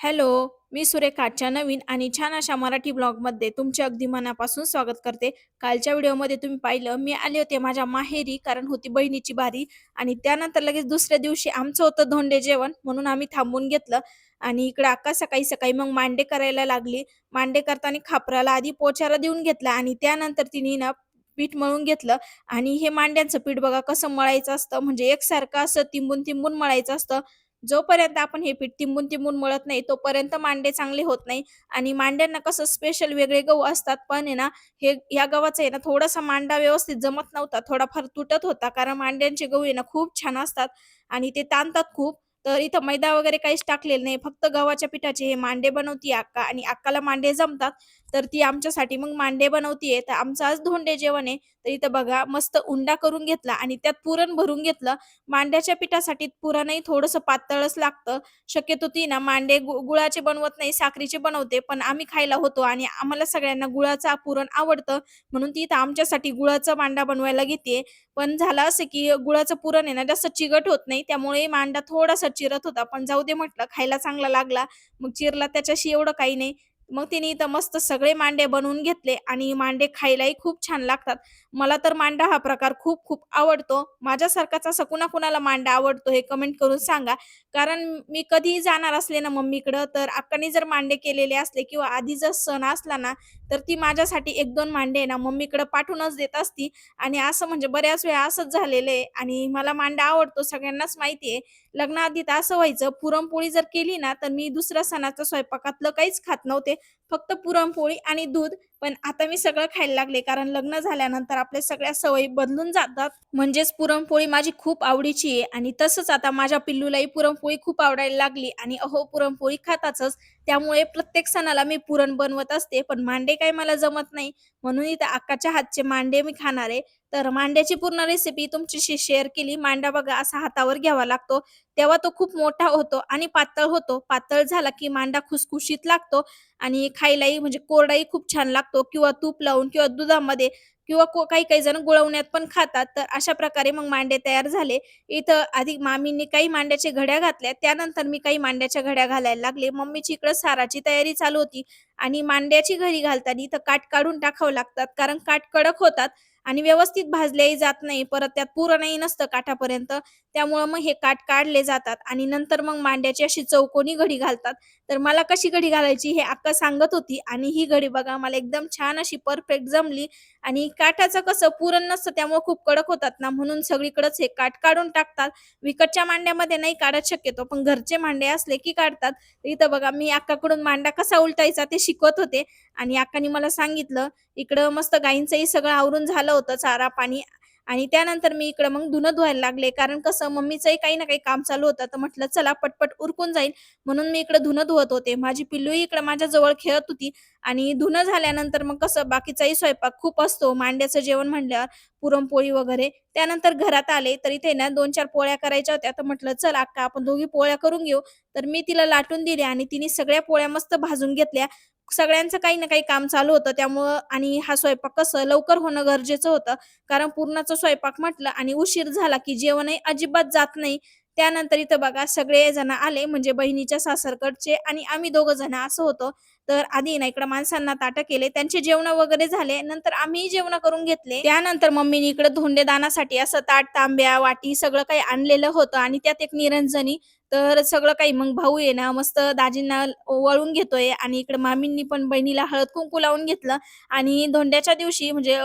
Hello, मी सुरेखाच्या नवीन आणि छान अशा मराठी ब्लॉगमध्ये तुमचे अगदी मनापासून स्वागत करते. कालच्या व्हिडिओमध्ये तुम्ही पाहिलं मी आले होते माझ्या माहेरी कारण होती बहिणीची बारी आणि त्यानंतर लगेच दुसऱ्या दिवशी आमचं होतं धोंडे जेवण म्हणून आम्ही थांबून घेतलं आणि इकडे अक्का सकाळी-सकाळी मग मांडे करायला लागली. मांडे करताना खापराला आधी पोचारा देऊन घेतला आणि त्यानंतर तिने ना पीठ मळून घेतलं आणि हे मांड्यांचं पीठ बघा कसं मळायचं असतं म्हणजे एकसारखं असं तिंबून-तिंबून मळायचं असतं. जोपर्यंत आपण हे पीठ तिंबून-तिंबून मळत नाही, तोपर्यंत मांडे चांगले होत नाही आणि मांड्यांना कसं स्पेशल वेगळे गहू असतात. पण आहे ना, ह्या गव्हाचा आहे ना, थोडासा मांडा व्यवस्थित जमत नव्हता. थोडाफार तुटत होता. कारण मांड्यांचे गहू आहे ना, खूप छान असतात आणि ते ताणतात खूप. तर इथं मैदा वगैरे काहीच टाकलेलं नाही. फक्त गव्हाच्या पिठाचे हे मांडे बनवतीये अक्का आणि अक्काला मांडे जमतात. तर ती आमच्यासाठी मग मांडे बनवतीये. तर आमचं आज धोंडे जेवण आहे. तर इथं बघा मस्त उंडा करून घेतला आणि त्यात पुरण भरून घेतलं. मांड्याच्या पिठासाठी पुरणही थोडंसं पातळच लागतं. शक्यतो ती ना मांडे गुळाचे बनवत नाही, साखरेचे बनवते. पण आम्ही खायला होतो आणि आम्हाला सगळ्यांना गुळाचं पुरण आवडतं. म्हणून ती इथं आमच्यासाठी गुळाचा मांडा बनवायला घेतीये. पण झालं असं, की गुळाचं पुरण आहे ना जास्त चिकट होत नाही. त्यामुळे मांडा थोडासा चिरत होता. पण जाऊ दे म्हटलं खायला चांगला लागला. मग चिरला त्याच्याशी एवढं काही नाही. मग तिने इथं मस्त सगळे मांडे बनवून घेतले आणि मांडे खायलाही खूप छान लागतात. मला तर मांडा हा प्रकार खूप आवडतो. माझ्यासारखाच असं कुणाकुणाला मांडा आवडतो हे कमेंट करून सांगा. कारण मी कधीही जाणार असले ना मम्मीकडं, तर अक्कानी जर मांडे केलेले असले किंवा आधी जर सण असला ना, तर ती माझ्यासाठी 1-2 मांडे आहे ना मम्मीकडं पाठवूनच देत असती. आणि असं म्हणजे बऱ्याच वेळा असंच झालेलं आहे आणि मला मांडा आवडतो सगळ्यांनाच माहिती आहे. लग्नाआधी तर असं व्हायचं पुरणपोळी जर केली ना, तर मी दुसऱ्या सणाच्या स्वयंपाकातलं काहीच खात नव्हते. फक्त पुरणपोळी आणि दूध. पण आता मी सगळं खायला लागले कारण लग्न झाल्यानंतर आपल्या सगळ्या सवयी बदलून जातात. म्हणजेच पुरणपोळी माझी खूप आवडीची आहे आणि तसंच आता माझ्या पिल्लूलाही पुरणपोळी खूप आवडायला लागली आणि अहो पुरणपोळी खातातच. त्यामुळे प्रत्येक सणाला मी पुरण बनवत असते. पण मांडे काही मला जमत नाही. म्हणून इथं अक्काच्या हातचे मांडे मी खाणार आहे. तर मांड्याची पूर्ण रेसिपी तुमच्याशी शेअर केली. मांडा बघा असा हातावर घ्यावा लागतो. तेव्हा तो खूप मोठा होतो आणि पातळ होतो. पातळ झाला की मांडा खुसखुशीत लागतो आणि खायलाही म्हणजे कोरडाही खूप छान लागतो किंवा तूप लावून किंवा दुधामध्ये किंवा काही-काही जण गुळवण्यात पण खातात. तर अशा प्रकारे मग मांडे तयार झाले. इथं आधी मामींनी काही मांड्याच्या घड्या घातल्या. त्यानंतर मी काही मांड्याच्या घड्या घालायला लागले. मम्मीची इकडं साराची तयारी चालू होती आणि मांड्याची घडी घालताना इथं काठ काढून टाकावं लागतात. कारण काठ कडक होतात आणि व्यवस्थित भाजलेही जात नाही. परत त्यात पुरणही नसतं काठापर्यंत. त्यामुळं मग हे काठ काढले जातात आणि नंतर मग मांड्याची अशी चौकोनी घडी घालतात. तर मला कशी घडी घालायची हे अक्का सांगत होती आणि ही घडी बघा मला एकदम छान अशी परफेक्ट जमली आणि काठाचं कसं पुरण नसतं त्यामुळे खूप कडक होतात ना म्हणून सगळीकडेच हे काठ काढून टाकतात. विकतच्या मांड्यामध्ये नाही काढत शक्यतो, पण घरचे मांडे असले की काढतात. तर इथं बघा मी अक्काकडून मांडा कसा उलटायचा ते शिकवत होते आणि अक्काने मला सांगितलं. इकडं मस्त गाईंचंही सगळं आवरून झालं होतं चारा पाणी आणि त्यानंतर मी इकडं मग धुणं धुवायला लागले. कारण कसं मम्मीचंही काही ना काही काम चालू होतं. तर म्हटलं चला पटपट उरकून जाईल म्हणून मी इकडे धुणं धुवत होते. माझी पिल्लूही इकडे माझ्या जवळ खेळत होती आणि धुणं झाल्यानंतर मग कसं बाकीचाही स्वयंपाक खूप असतो. मांड्याचं जेवण म्हणल्यावर पुरणपोळी वगैरे. त्यानंतर घरात आले तर इथे ना 2-4 पोळ्या करायच्या होत्या. तर म्हटलं चल अक्का आपण दोघी पोळ्या करून घेऊ. तर मी तिला लाटून दिल्या आणि तिने सगळ्या पोळ्या मस्त भाजून घेतल्या. सगळ्यांचं काही ना काही काम चालू होतं त्यामुळं आणि हा स्वयंपाक कसं लवकर होणं गरजेचं होतं. कारण पुरणाचा स्वयंपाक म्हटलं आणि उशीर झाला की जेवणही अजिबात जात नाही. त्यानंतर इथं बघा सगळेजण आले म्हणजे बहिणीच्या सासरकडचे आणि आम्ही दोघं जण असं होतो. तर आधी ना इकडं माणसांना ताटं केले. त्यांचे जेवण वगैरे झाले. नंतर आम्हीही जेवण करून घेतले. त्यानंतर मम्मीने इकडं धोंडेदानासाठी असं ताट, तांब्या, वाटी सगळं काही आणलेलं होतं आणि त्यात एक निरंजनी. तर सगळं काही मग भाऊ आहे ना मस्त दाजींना ओवाळून घेतोय आणि इकडे मामींनी पण बहिणीला हळद-कुंकू लावून घेतलं आणि धोंड्याच्या दिवशी म्हणजे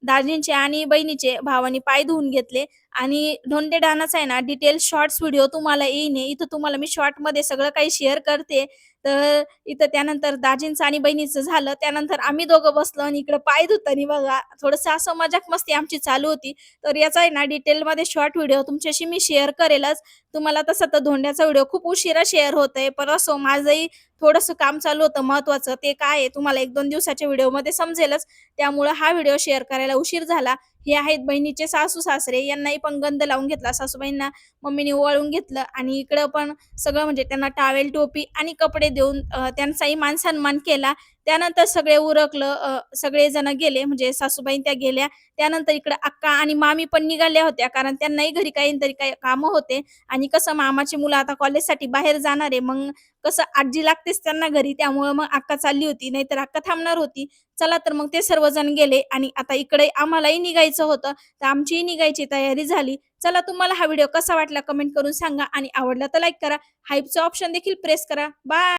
दाजींचे आणि बहिणीचे भावाने पाय धुवून घेतले आणि धोंडेदानाचा आहे ना डिटेल शॉर्ट्स व्हिडिओ तुम्हाला येईन आहे. इथं तुम्हाला मी शॉर्टमध्ये सगळं काही शेअर करते. तर इथं त्यानंतर दाजींचं आणि बहिणीचं झालं. त्यानंतर आम्ही दोघं बसलो आणि इकडं पाय धुताना बघा थोडंसं असं मजाक मस्ती आमची चालू होती. तर याचा आहे ना डिटेलमध्ये शॉर्ट व्हिडिओ तुमच्याशी मी शेअर करेलच. तुम्हाला तसं तर धोंड्याचा व्हिडिओ खूप उशिरा शेअर होतंय. पण असो माझंही थोडंसं काम चालू होतं महत्त्वाचं. ते काय आहे तुम्हाला 1-2 दिवसाच्या व्हिडिओमध्ये समजेलच. त्यामुळं हा व्हिडिओ शेअर करायला उशीर झाला. हे आहेत बहिणीचे सासू-सासरे. यांनाही पण गंध लावून घेतला. सासूबाईंना मम्मीने ओवाळून घेतलं आणि इकडं पण सगळं म्हणजे त्यांना टॉवेल, टोपी आणि कपडे देऊन त्यांचाही मान-सन्मान केला. त्यानंतर सगळे उरकलं, सगळेजण गेले म्हणजे सासूबाई त्या गेल्या. त्यानंतर इकडे अक्का आणि मामी पण निघाल्या होत्या कारण त्यांनाही घरी काही तरी काही कामं होते आणि कसं मामाची मुलं आता कॉलेजसाठी बाहेर जाणार आहे. मग कसं आजी लागतेच त्यांना घरी, त्यामुळं मग अक्का चालली होती, नाहीतर अक्का थांबणार होती. चला तर मग ते सर्वजण गेले आणि आता इकडे आम्हालाही निघायचं होतं, तर आमचीही निघायची तयारी झाली. चला, तुम्हाला हा व्हिडिओ कसा वाटला कमेंट करून सांगा आणि आवडला तर लाईक करा. हाईपचं ऑप्शन देखील प्रेस करा. बाय.